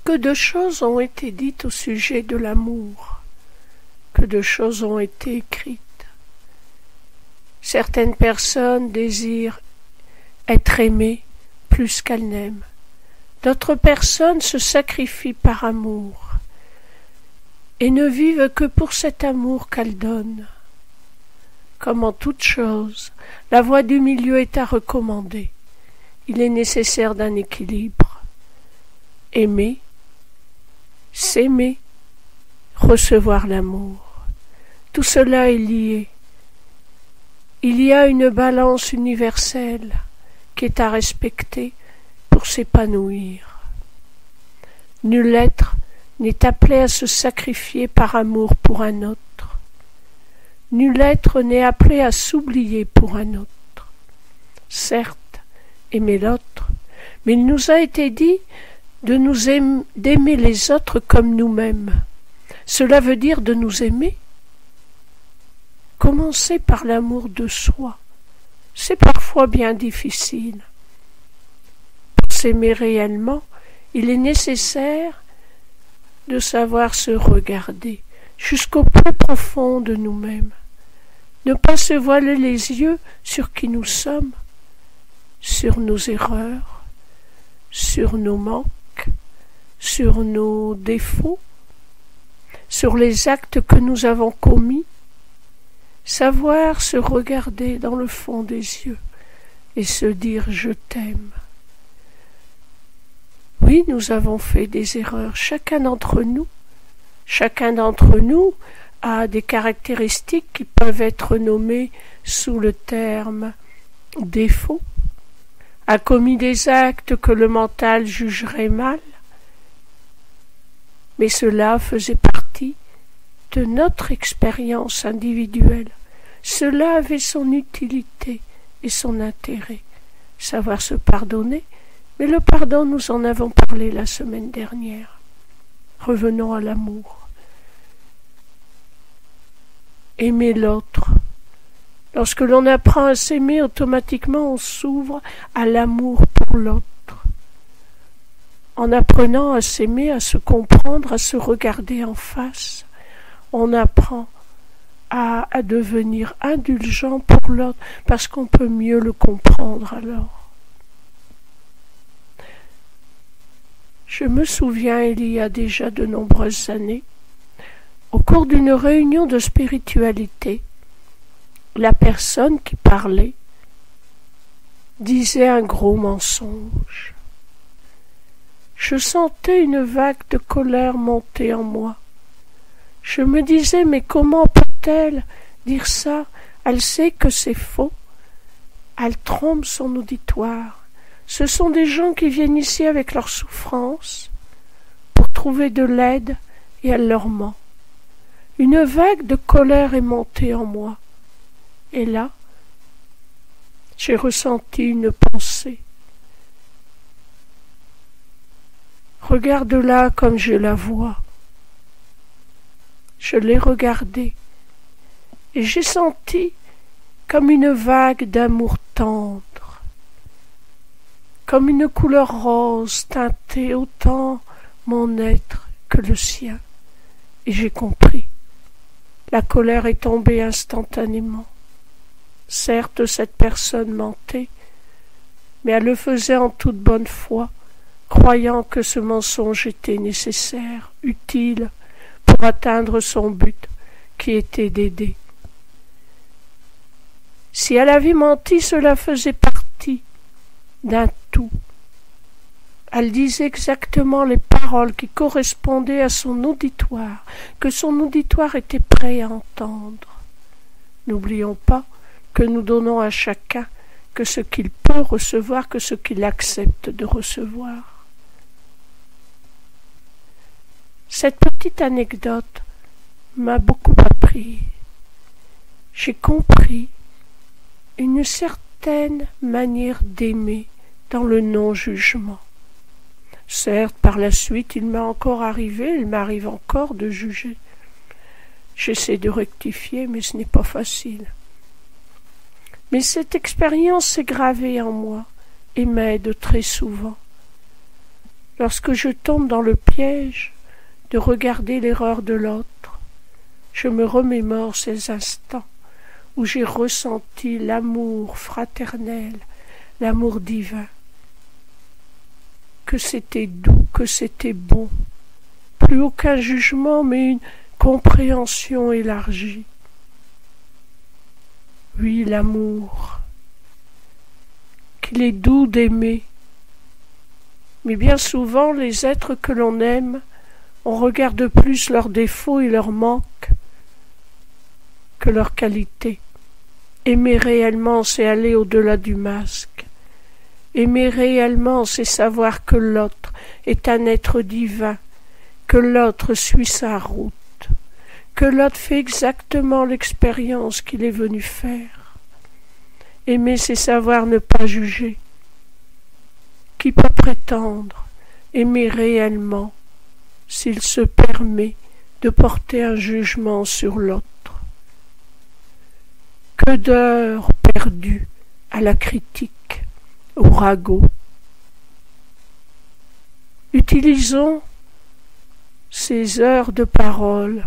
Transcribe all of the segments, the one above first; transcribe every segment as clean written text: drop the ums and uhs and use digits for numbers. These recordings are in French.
Que de choses ont été dites au sujet de l'amour, que de choses ont été écrites. Certaines personnes désirent être aimées plus qu'elles n'aiment. D'autres personnes se sacrifient par amour et ne vivent que pour cet amour qu'elles donnent. Comme en toute chose, la voie du milieu est à recommander. Il est nécessaire d'un équilibre. Aimer, s'aimer, recevoir l'amour. Tout cela est lié. Il y a une balance universelle qui est à respecter pour s'épanouir. Nul être n'est appelé à se sacrifier par amour pour un autre. Nul être n'est appelé à s'oublier pour un autre. Certes, aimer l'autre, mais il nous a été dit d'aimer les autres comme nous-mêmes. Cela veut dire de nous aimer. Commencer par l'amour de soi, c'est parfois bien difficile. Pour s'aimer réellement, il est nécessaire de savoir se regarder jusqu'au plus profond de nous-mêmes, ne pas se voiler les yeux sur qui nous sommes, sur nos erreurs, sur nos manques, sur nos défauts, sur les actes que nous avons commis, savoir se regarder dans le fond des yeux et se dire « je t'aime ». Oui, nous avons fait des erreurs, chacun d'entre nous. Chacun d'entre nous a des caractéristiques qui peuvent être nommées sous le terme « défaut », a commis des actes que le mental jugerait mal, mais cela faisait partie de notre expérience individuelle. Cela avait son utilité et son intérêt. Savoir se pardonner, mais le pardon, nous en avons parlé la semaine dernière. Revenons à l'amour. Aimer l'autre. Lorsque l'on apprend à s'aimer, automatiquement on s'ouvre à l'amour pour l'autre. En apprenant à s'aimer, à se comprendre, à se regarder en face, on apprend à devenir indulgent pour l'autre parce qu'on peut mieux le comprendre alors. Je me souviens, il y a déjà de nombreuses années, au cours d'une réunion de spiritualité, la personne qui parlait disait un gros mensonge. Je sentais une vague de colère monter en moi. Je me disais, mais comment peut-elle dire ça? Elle sait que c'est faux. Elle trompe son auditoire. Ce sont des gens qui viennent ici avec leur souffrance pour trouver de l'aide et elle leur ment. Une vague de colère est montée en moi. Et là, j'ai ressenti une pensée. Regarde-la comme je la vois. Je l'ai regardée et j'ai senti comme une vague d'amour tendre, comme une couleur rose teinter autant mon être que le sien. Et j'ai compris. La colère est tombée instantanément. Certes, cette personne mentait, mais elle le faisait en toute bonne foi, croyant que ce mensonge était nécessaire, utile, pour atteindre son but, qui était d'aider. Si elle avait menti, cela faisait partie d'un tout. Elle disait exactement les paroles qui correspondaient à son auditoire, que son auditoire était prêt à entendre. N'oublions pas que nous donnons à chacun que ce qu'il peut recevoir, que ce qu'il accepte de recevoir. Cette petite anecdote m'a beaucoup appris. J'ai compris une certaine manière d'aimer dans le non-jugement. Certes, par la suite, il m'arrive encore de juger. J'essaie de rectifier, mais ce n'est pas facile. Mais cette expérience s'est gravée en moi et m'aide très souvent. Lorsque je tombe dans le piège piège de regarder l'erreur de l'autre, je me remémore ces instants où j'ai ressenti l'amour fraternel, l'amour divin. Que c'était doux, que c'était bon. Plus aucun jugement, mais une compréhension élargie. Oui, l'amour, qu'il est doux d'aimer. Mais bien souvent, les êtres que l'on aime, on regarde plus leurs défauts et leurs manques que leurs qualités. Aimer réellement, c'est aller au-delà du masque. Aimer réellement, c'est savoir que l'autre est un être divin, que l'autre suit sa route, que l'autre fait exactement l'expérience qu'il est venu faire. Aimer, c'est savoir ne pas juger. Qui peut prétendre aimer réellement s'il se permet de porter un jugement sur l'autre? Que d'heures perdues à la critique, au ragot. Utilisons ces heures de parole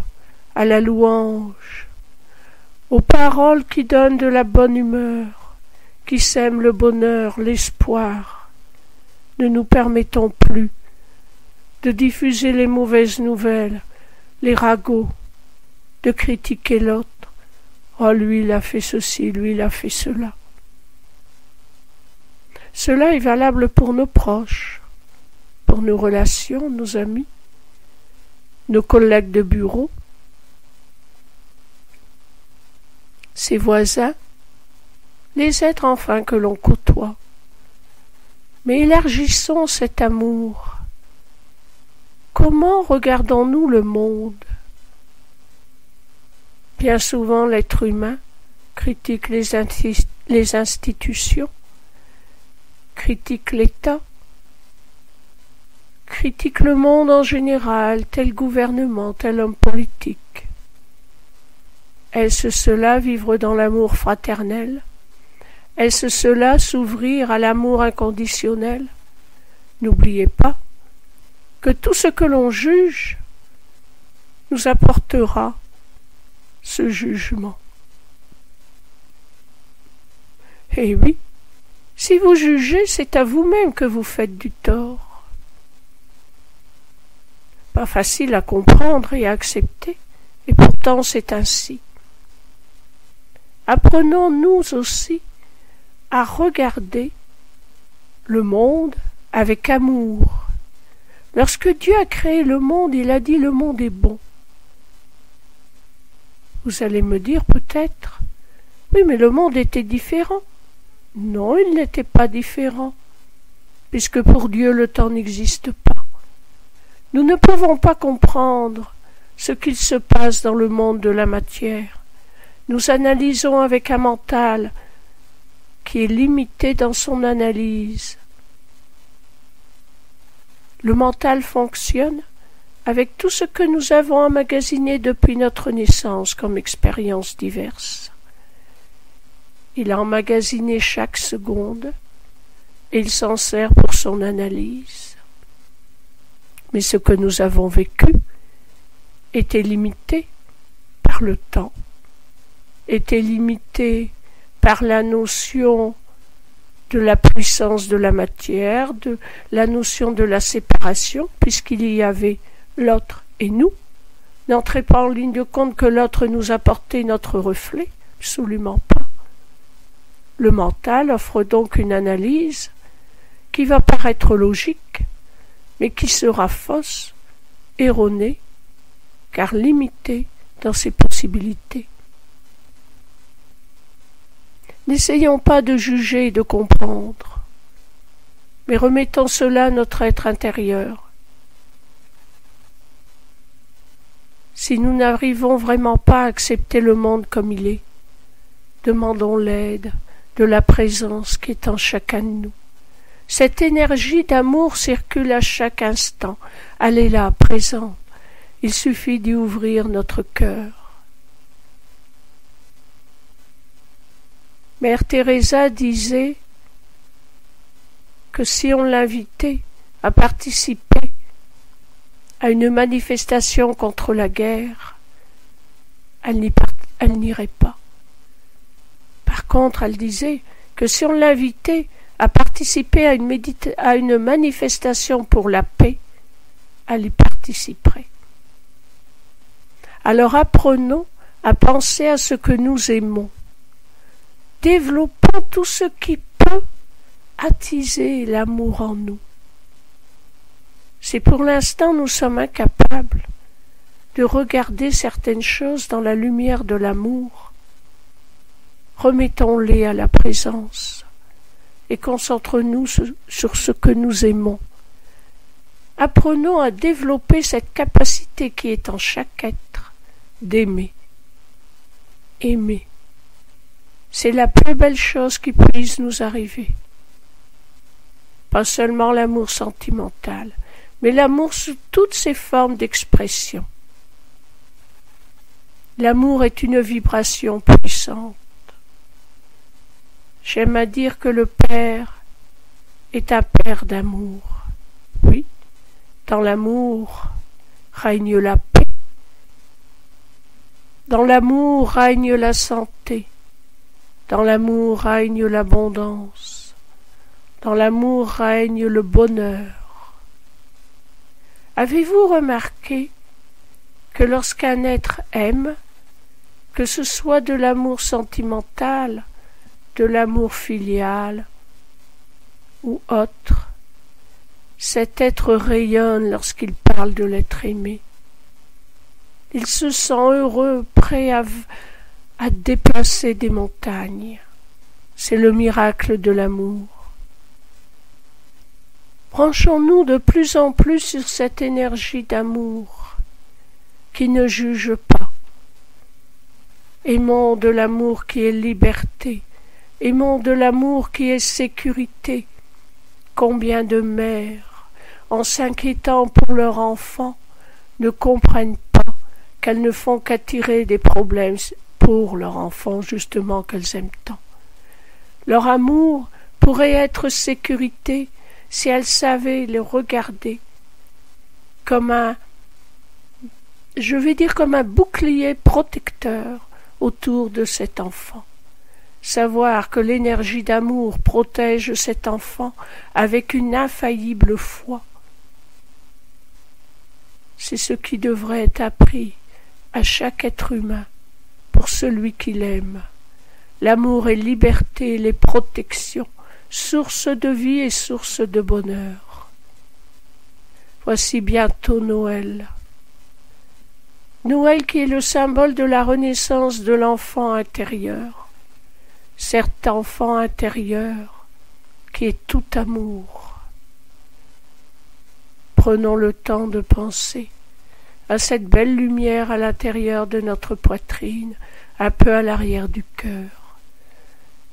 à la louange, aux paroles qui donnent de la bonne humeur, qui sèment le bonheur, l'espoir. Ne nous permettons plus de diffuser les mauvaises nouvelles, les ragots, de critiquer l'autre. Oh, lui, il a fait ceci, lui, il a fait cela. Cela est valable pour nos proches, pour nos relations, nos amis, nos collègues de bureau, ses voisins, les êtres enfin que l'on côtoie. Mais élargissons cet amour. Comment regardons-nous le monde? Bien souvent, l'être humain critique les institutions, critique l'État, critique le monde en général, tel gouvernement, tel homme politique. Est-ce cela vivre dans l'amour fraternel? Est-ce cela s'ouvrir à l'amour inconditionnel? N'oubliez pas que tout ce que l'on juge nous apportera ce jugement. Eh oui, si vous jugez, c'est à vous-même que vous faites du tort. Pas facile à comprendre et à accepter, et pourtant c'est ainsi. Apprenons-nous aussi à regarder le monde avec amour. Lorsque Dieu a créé le monde, il a dit le monde est bon. Vous allez me dire peut-être, oui, mais le monde était différent. Non, il n'était pas différent, puisque pour Dieu le temps n'existe pas. Nous ne pouvons pas comprendre ce qu'il se passe dans le monde de la matière. Nous analysons avec un mental qui est limité dans son analyse. Le mental fonctionne avec tout ce que nous avons emmagasiné depuis notre naissance comme expériences diverses. Il a emmagasiné chaque seconde et il s'en sert pour son analyse. Mais ce que nous avons vécu était limité par le temps, était limité par la notion de la puissance de la matière, de la notion de la séparation, puisqu'il y avait l'autre et nous. N'entrez pas en ligne de compte que l'autre nous apportait notre reflet, absolument pas. Le mental offre donc une analyse qui va paraître logique, mais qui sera fausse, erronée, car limitée dans ses possibilités. N'essayons pas de juger et de comprendre, mais remettons cela à notre être intérieur. Si nous n'arrivons vraiment pas à accepter le monde comme il est, demandons l'aide de la présence qui est en chacun de nous. Cette énergie d'amour circule à chaque instant. Elle est là, présente. Il suffit d'y ouvrir notre cœur. Mère Teresa disait que si on l'invitait à participer à une manifestation contre la guerre, elle n'irait pas. Par contre, elle disait que si on l'invitait à participer à une manifestation pour la paix, elle y participerait. Alors apprenons à penser à ce que nous aimons. Développons tout ce qui peut attiser l'amour en nous. Si pour l'instant nous sommes incapables de regarder certaines choses dans la lumière de l'amour, remettons-les à la présence et concentrons-nous sur ce que nous aimons. Apprenons à développer cette capacité qui est en chaque être d'aimer. Aimer. C'est la plus belle chose qui puisse nous arriver. Pas seulement l'amour sentimental, mais l'amour sous toutes ses formes d'expression. L'amour est une vibration puissante. J'aime à dire que le Père est un Père d'amour. Oui, dans l'amour règne la paix. Dans l'amour règne la santé. Dans l'amour règne l'abondance. Dans l'amour règne le bonheur. Avez-vous remarqué que lorsqu'un être aime, que ce soit de l'amour sentimental, de l'amour filial ou autre, cet être rayonne lorsqu'il parle de l'être aimé. Il se sent heureux, prêt à déplacer des montagnes. C'est le miracle de l'amour. Branchons-nous de plus en plus sur cette énergie d'amour qui ne juge pas. Aimons de l'amour qui est liberté. Aimons de l'amour qui est sécurité. Combien de mères, en s'inquiétant pour leur enfant, ne comprennent pas qu'elles ne font qu'attirer des problèmes pour leur enfant, justement, qu'elles aiment tant. Leur amour pourrait être sécurité si elles savaient le regarder comme comme un bouclier protecteur autour de cet enfant. Savoir que l'énergie d'amour protège cet enfant avec une infaillible foi. C'est ce qui devrait être appris à chaque être humain pour celui qui l'aime. L'amour est liberté, les protections, source de vie et source de bonheur. Voici bientôt Noël. Noël qui est le symbole de la renaissance de l'enfant intérieur. Cet enfant intérieur qui est tout amour. Prenons le temps de penser à cette belle lumière à l'intérieur de notre poitrine, un peu à l'arrière du cœur.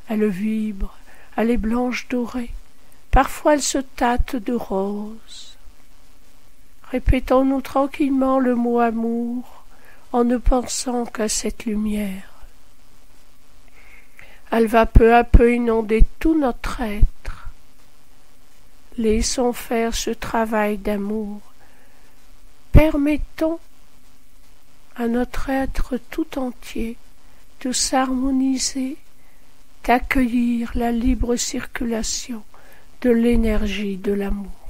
Elle vibre, elle est blanche dorée, parfois elle se tâte de rose. Répétons-nous tranquillement le mot amour en ne pensant qu'à cette lumière. Elle va peu à peu inonder tout notre être. Laissons faire ce travail d'amour. Permettons à notre être tout entier de s'harmoniser, d'accueillir la libre circulation de l'énergie de l'amour.